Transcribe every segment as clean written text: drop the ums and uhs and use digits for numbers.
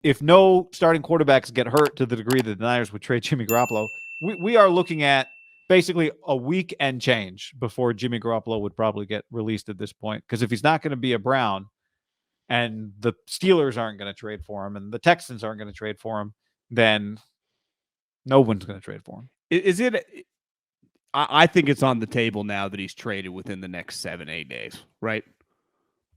if no starting quarterbacks get hurt to the degree that the Niners would trade Jimmy Garoppolo, we are looking at basically a week and change before Jimmy Garoppolo would probably get released at this point. Because if he's not going to be a Brown and the Steelers aren't going to trade for him and the Texans aren't going to trade for him, then no one's going to trade for him. Is it? I think it's on the table now that he's traded within the next 7-8 days, right?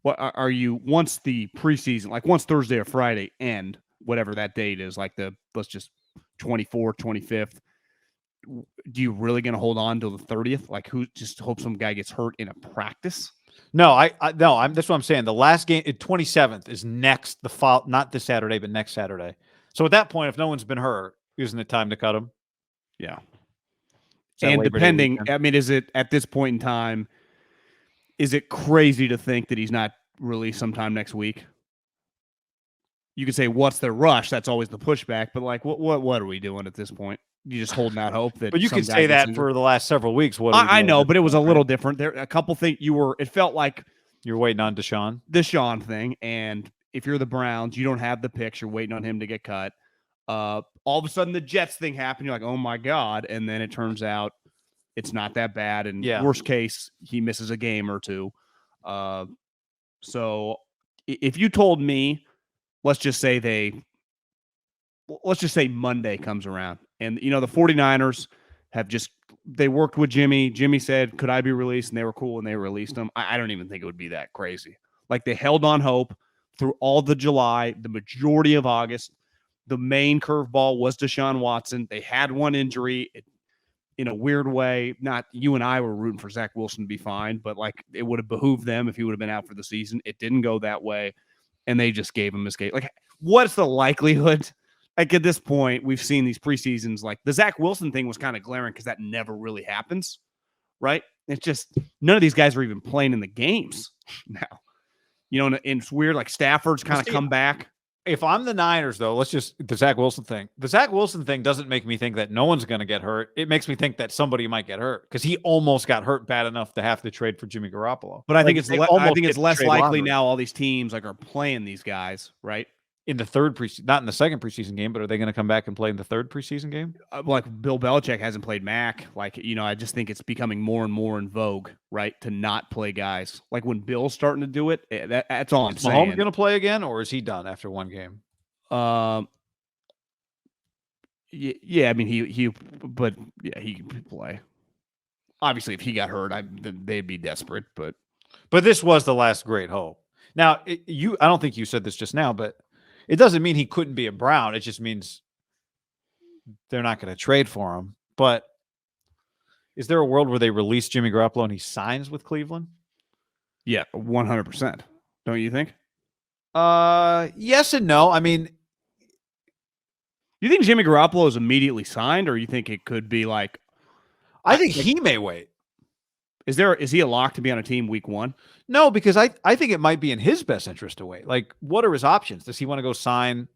What are you once the preseason, like once Thursday or Friday end, whatever that date is, like let's just 24th, 25th. Do you really going to hold on till the 30th? Like, who just hope some guy gets hurt in a practice? No, that's what I'm saying. The last game, 27th, is next. Not this Saturday, but next Saturday. So at that point, if no one's been hurt, isn't it time to cut him? Yeah. And depending, I mean, is it at this point in time? Is it crazy to think that he's not released sometime next week? You could say, "What's the rush?" That's always the pushback. But like, what are we doing at this point? You just holding out hope that. But you could say that for the last several weeks. I know, but it was a little different. There, a couple things it felt like you're waiting on Deshaun thing, and if you're the Browns, you don't have the picks. You're waiting on him to get cut. All of a sudden, the Jets thing happened. You're like, "Oh my god!" And then it turns out it's not that bad. And worst case, he misses a game or two. So if you told me, let's just say Monday comes around and, the 49ers they worked with Jimmy. Jimmy said, could I be released? And they were cool and they released him. I don't even think it would be that crazy. Like, they held on hope through all the July, the majority of August. The main curveball was Deshaun Watson. They had one injury. In a weird way, not you and I were rooting for Zach Wilson to be fine, but like, it would have behooved them if he would have been out for the season. It didn't go that way, and they just gave him a skate. Like, what's the likelihood? Like, at this point, we've seen these preseasons. Like, the Zach Wilson thing was kind of glaring because that never really happens, right? It's just none of these guys are even playing in the games now. And it's weird. Like, Stafford's kind of come back. If I'm the Niners, though, the Zach Wilson thing. The Zach Wilson thing doesn't make me think that no one's going to get hurt. It makes me think that somebody might get hurt because he almost got hurt bad enough to have to trade for Jimmy Garoppolo. But I think it's less likely now. All these teams are playing these guys, right? In the third preseason, not in the second preseason game, but are they going to come back and play in the third preseason game? Like, Bill Belichick hasn't played Mac. Like, I just think it's becoming more and more in vogue, right, to not play guys. Like, when Bill's starting to do it, that's all I'm saying. Is Mahomes going to play again, or is he done after one game? Yeah, I mean, he could play. Obviously, if he got hurt, they'd be desperate. But this was the last great hope. Now, I don't think you said this just now, but it doesn't mean he couldn't be a Brown. It just means they're not going to trade for him. But is there a world where they release Jimmy Garoppolo and he signs with Cleveland? Yeah, 100%. Don't you think? Yes and no. I mean, you think Jimmy Garoppolo is immediately signed, or you think it could be like? I think he may wait. Is he a lock to be on a team week 1? No, because I think it might be in his best interest to wait. Like, what are his options? Does he want to go sign?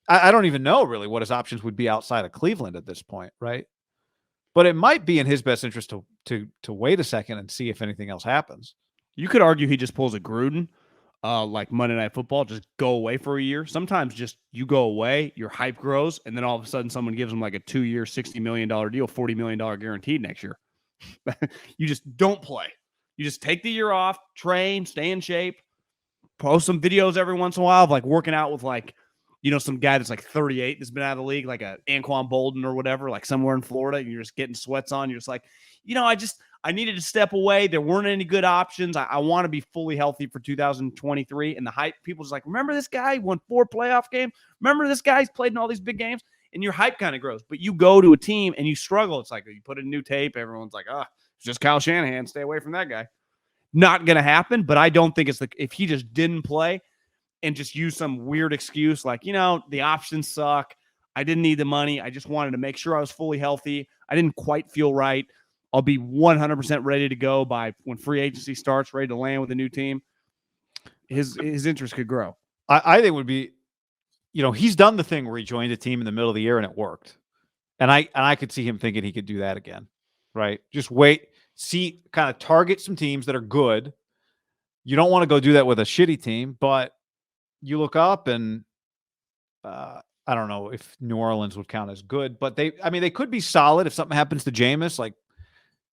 I don't even know really what his options would be outside of Cleveland at this point, right? But it might be in his best interest to wait a second and see if anything else happens. You could argue he just pulls a Gruden, like Monday Night Football, just go away for a year. Sometimes just you go away, your hype grows, and then all of a sudden someone gives him like a 2-year, $60 million deal, $40 million guaranteed next year. You just don't play. You just take the year off, train, stay in shape, post some videos every once in a while of like working out with like, some guy that's like 38 that's been out of the league, like a Anquan Bolden or whatever, like somewhere in Florida, and you're just getting sweats on. You're just like, I needed to step away. There weren't any good options. I want to be fully healthy for 2023. And the hype, people just like, remember this guy? He won 4 playoff games. Remember this guy? He's played in all these big games. And your hype kind of grows. But you go to a team and you struggle. It's like, you put in new tape. Everyone's like, it's just Kyle Shanahan. Stay away from that guy. Not going to happen. But I don't think if he just didn't play and just use some weird excuse like, the options suck. I didn't need the money. I just wanted to make sure I was fully healthy. I didn't quite feel right. I'll be 100% ready to go by when free agency starts, ready to land with a new team. His interest could grow. I think it would be, he's done the thing where he joined a team in the middle of the year and it worked. And I could see him thinking he could do that again, right? Just wait, see, kind of target some teams that are good. You don't want to go do that with a shitty team, but you look up and I don't know if New Orleans would count as good, but they could be solid if something happens to Jameis. Like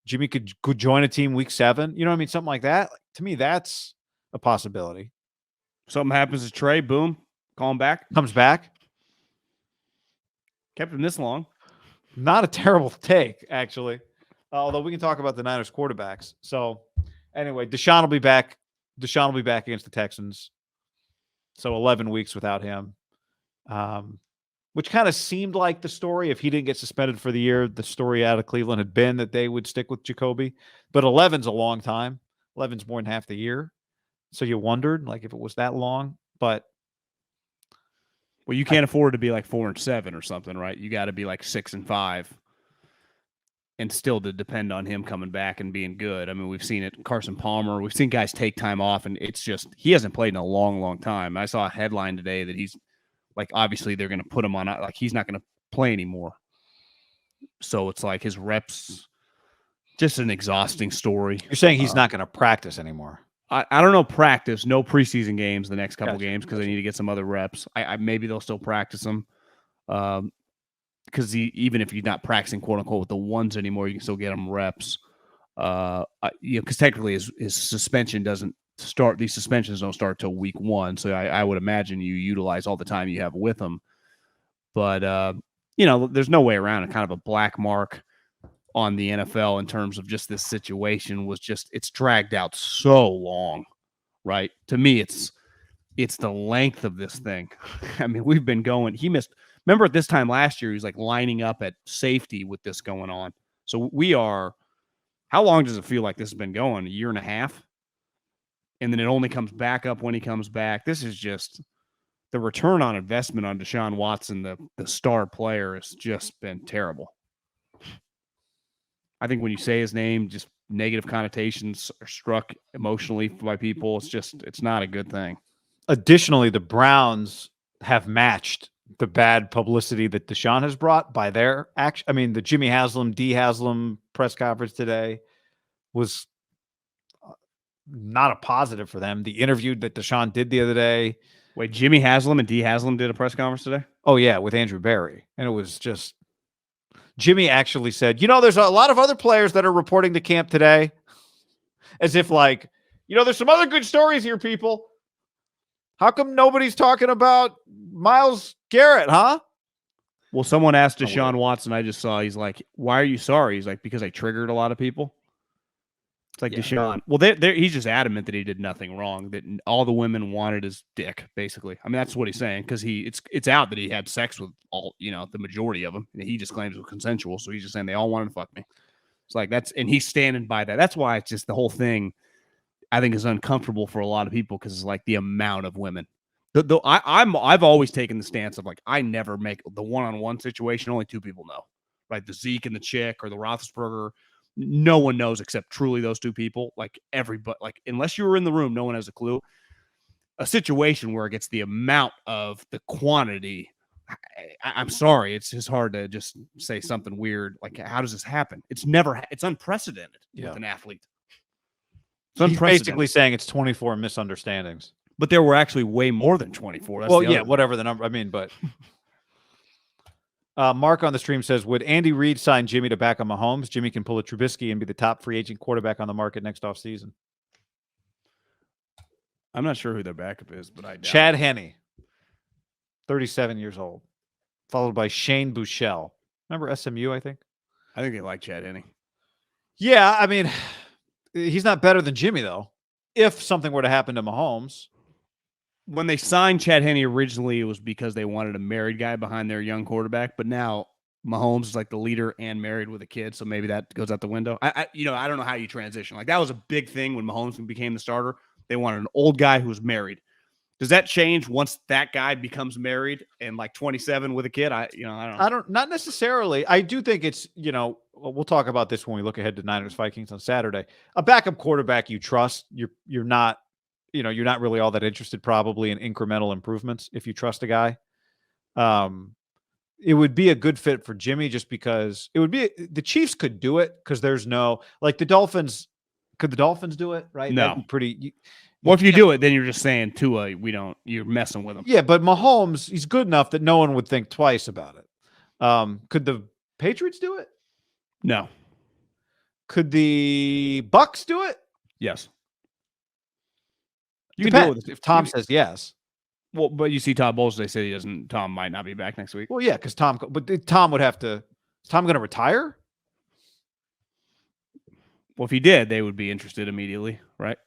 Jimmy could join a team week 7. You know what I mean? Something like that. Like, to me, that's a possibility. Something happens to Trey, boom, call him back. Comes back. Kept him this long. Not a terrible take, actually. Although we can talk about the Niners quarterbacks. So anyway, Deshaun will be back. Deshaun will be back against the Texans. So 11 weeks without him. Which kind of seemed like the story. If he didn't get suspended for the year, the story out of Cleveland had been that they would stick with Jacoby. But 11's a long time. 11's more than half the year. So you wondered, like, if it was that long. But well, you can't afford to be like 4-7 or something, right? You got to be like 6-5, and still to depend on him coming back and being good. I mean, we've seen it. Carson Palmer. We've seen guys take time off, and it's just he hasn't played in a long, long time. I saw a headline today that he's like, obviously they're going to put him on, like he's not going to play anymore. So it's like his reps, just an exhausting story. You're saying he's not going to practice anymore? I don't know, practice, no preseason games the next couple games because they need to get some other reps. I maybe they'll still practice them because even if you're not practicing, quote unquote, with the ones anymore, you can still get them reps. Because technically his suspension doesn't start. These suspensions don't start till week 1, so I would imagine you utilize all the time you have with them. But there's no way around it. Kind of a black mark on the NFL in terms of just this situation was just it's dragged out so long, right? To me, it's the length of this thing. I mean, we've been going. He missed. Remember at this time last year, he was like lining up at safety with this going on. So we are. How long does it feel like this has been going? A year and a half, and then it only comes back up when he comes back. This is just the return on investment on Deshaun Watson, the star player, has just been terrible. I think when you say his name, just negative connotations are struck emotionally by people. It's not a good thing. Additionally, the Browns have matched the bad publicity that Deshaun has brought by their action. I mean, the Jimmy Haslam, D. Haslam press conference today was not a positive for them. The interview that Deshaun did the other day. Wait, Jimmy Haslam and D. Haslam did a press conference today? Oh, yeah, with Andrew Berry. And it was just... Jimmy actually said, there's a lot of other players that are reporting to camp today. As if like, there's some other good stories here, people. How come nobody's talking about Myles Garrett, huh? Well, someone asked Deshaun Watson, I just saw, he's like, why are you sorry? He's like, because I triggered a lot of people. It's like, Deshaun. Well, he's just adamant that he did nothing wrong, that all the women wanted his dick, basically. I mean, that's what he's saying, because it's out that he had sex with all, the majority of them. And he just claims it was consensual, so he's just saying they all wanted to fuck me. It's like, and he's standing by that. That's why it's just the whole thing, I think, is uncomfortable for a lot of people, because it's like the amount of women. I've always taken the stance of like, I never make the one-on-one situation. Only 2 people know, right? The Zeke and the chick, or the Roethlisberger. No one knows except truly those 2 people. Like everybody, like unless you were in the room, no one has a clue. A situation where it gets the amount of the quantity. I'm sorry, it's just hard to just say something weird. Like, how does this happen? It's unprecedented with an athlete. He's basically saying it's 24 misunderstandings. But there were actually way more than 24. That's whatever the number. I mean, but Mark on the stream says, would Andy Reid sign Jimmy to back on Mahomes? Jimmy can pull a Trubisky and be the top free agent quarterback on the market next offseason. I'm not sure who their backup is, but I doubt Chad Henne, 37 years old, followed by Shane Buechele. Remember SMU, I think? I think they like Chad Henne. Yeah, I mean, he's not better than Jimmy, though. If something were to happen to Mahomes. When they signed Chad Henne originally, it was because they wanted a married guy behind their young quarterback. But now Mahomes is like the leader and married with a kid, so maybe that goes out the window. I don't know how you transition. Like, that was a big thing when Mahomes became the starter. They wanted an old guy who was married. Does that change once that guy becomes married and like 27 with a kid? I don't know. Not necessarily. I do think it's, we'll talk about this when we look ahead to Niners Vikings on Saturday. A backup quarterback you trust, you're not really all that interested probably in incremental improvements if you trust a guy. It would be a good fit for Jimmy just because the Chiefs could do it because there's no, like the Dolphins. Could the Dolphins do it? Right? No. That'd be pretty. Well, if you do it, then you're just saying Tua, you're messing with him. Yeah, but Mahomes, he's good enough that no one would think twice about it. Could the Patriots do it? No. Could the Bucks do it? Yes. You can do it if Tom says yes. Well, but you see Todd Bowles, they say Tom might not be back next week. Well, yeah, because Tom would have to. Is Tom going to retire? Well, if he did, they would be interested immediately, right?